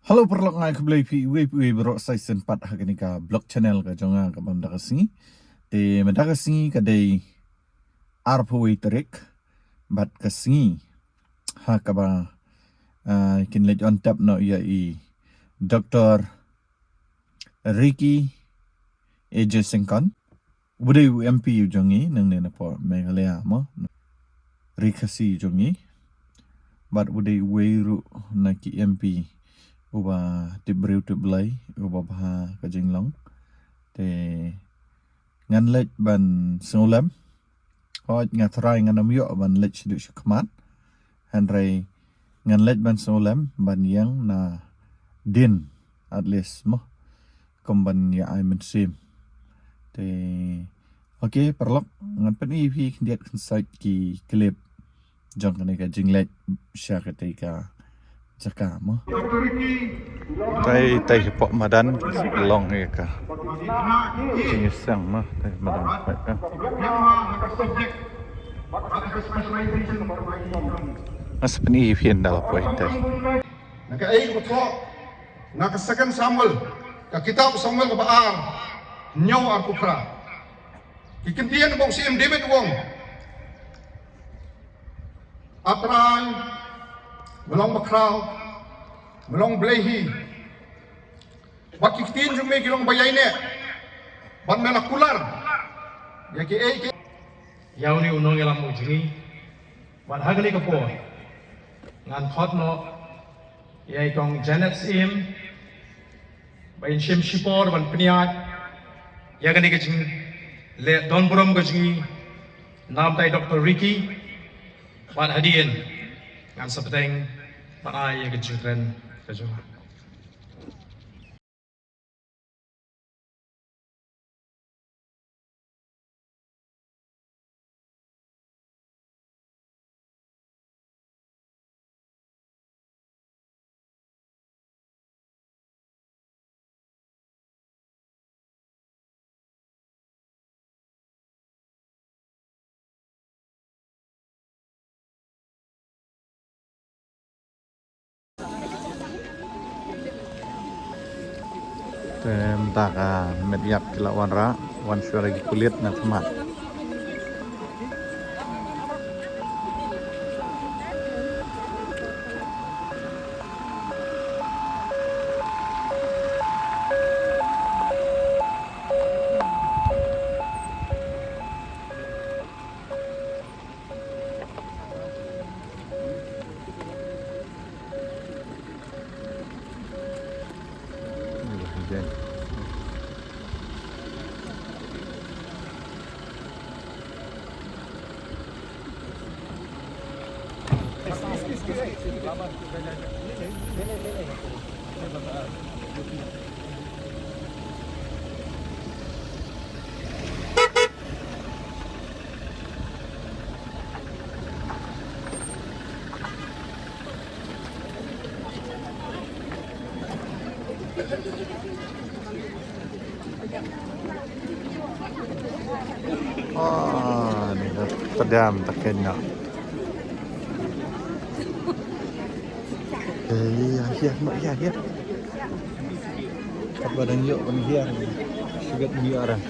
Halo perlok ngai keblai pi we bro sai sen pat hagani ka blog channel ka jonga ka bam daga singi te mendaga singi ka dei arpo we terik bat ka singi ha ka ba kin let on tap no ya I Dr. Ricky AJ Sengkon bude MP yu jongi nang ne na po Meghalaya mo Rikasi jongi bat bude we ru na ki MP uba tibriu tiblai uba baha kajinglong te ngan lech ban snolam hoj ngatrai nganam yo ban lech du shukmat hanrai ngan lech ban snolam ban yang na din at least mo komban ya ai men sim te okay perlok ngan pen EP kendiat kensait ki klip jong kane ka jinglech syakatika Cakap mah. Tai pok madan long ni ka. Ini sang mah tai madan baik ka. Mas peni pian dalam poin tai. Naka ay ko po naka second Samuel ka kitab Samuel ka baar nyaw ako kra. Kikintiyan mo si David wong. Atray melong bakraw, melong blehi. Bat kiktin jume gilong bayay ne. Bat melakular. Yaki ay yauni unong elam ujini. Bat hagani ka po. Ngan thot no yai kong Janet Sim. Bayin Shim Shipor ban pniat. Yagani ka jing le Don Burom ka jingi. Nam tay Dr. Ricky. Bat hadien. Ngan sapeteng panai yang kejutren kejua. Mentaka mediap kila wanra wan suara kulit na temat. Oh, ni pedam tak kena. Ya, mak ya. Apa dan yuk pun dia. Sugat dia orang.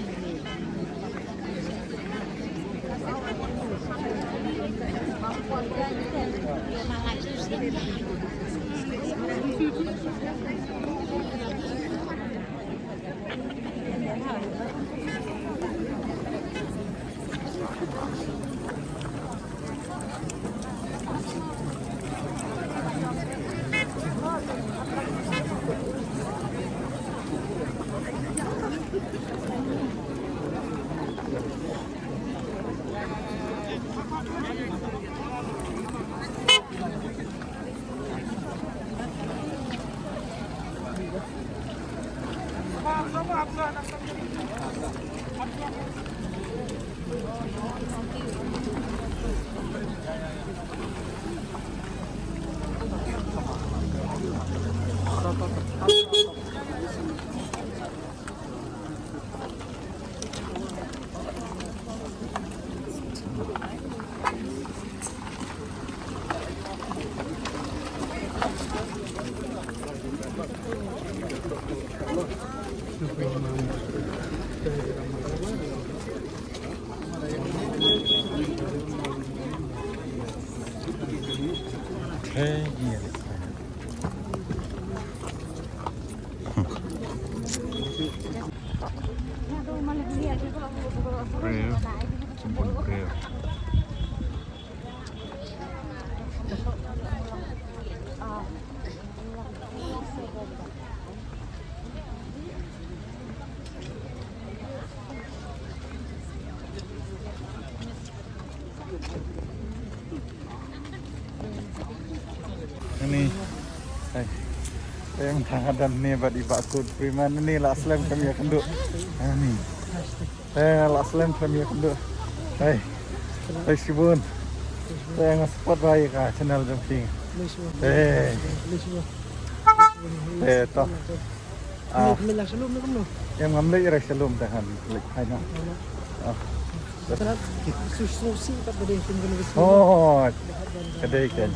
iya. Real, jemput real. Ini, yang tangan ni badi bakut priman ini lah slam kami akan duk. Ini, lah slam kami akan duk. Sibun, saya nge-spot baik channel jumping. Toh. Yang ngambil irak salum tahan, hai na. Oh, kedai kan.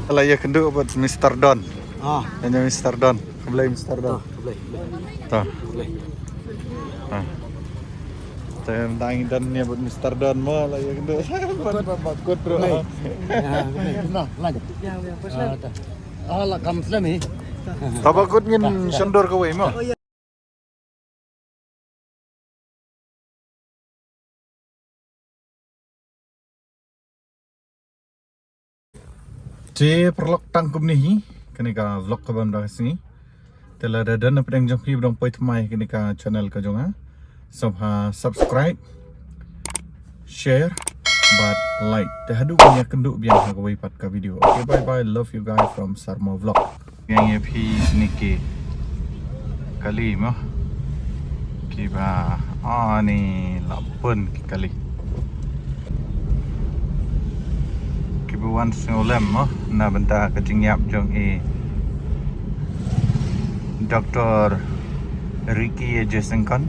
Kalau ya kenduk buat Mr. Don. Hanya Mr. Don. Kembali Mr. Don. Tuh. Saya tangi dan ni buat Mr. Don mau lah ya kenduk. Bakut bro. Nah, lanjut. Lah kamu Islam ni. Tabakut ngin sendor ke wei mo. Perlok tangkum ni kini ka vlog ka banda sini tela ada dan apa yang jangki bidang poi thmai kini ka channel ka jonga subscribe share but like hadu punya kenduk biang ka wei pat ka video. Okay, bye bye, love you guys from Sarma Vlog. Yang ye niki kali mo kiba ni lapun kali buwan sengolem na benda kejingyap jong Dr. Ricky Jesengkan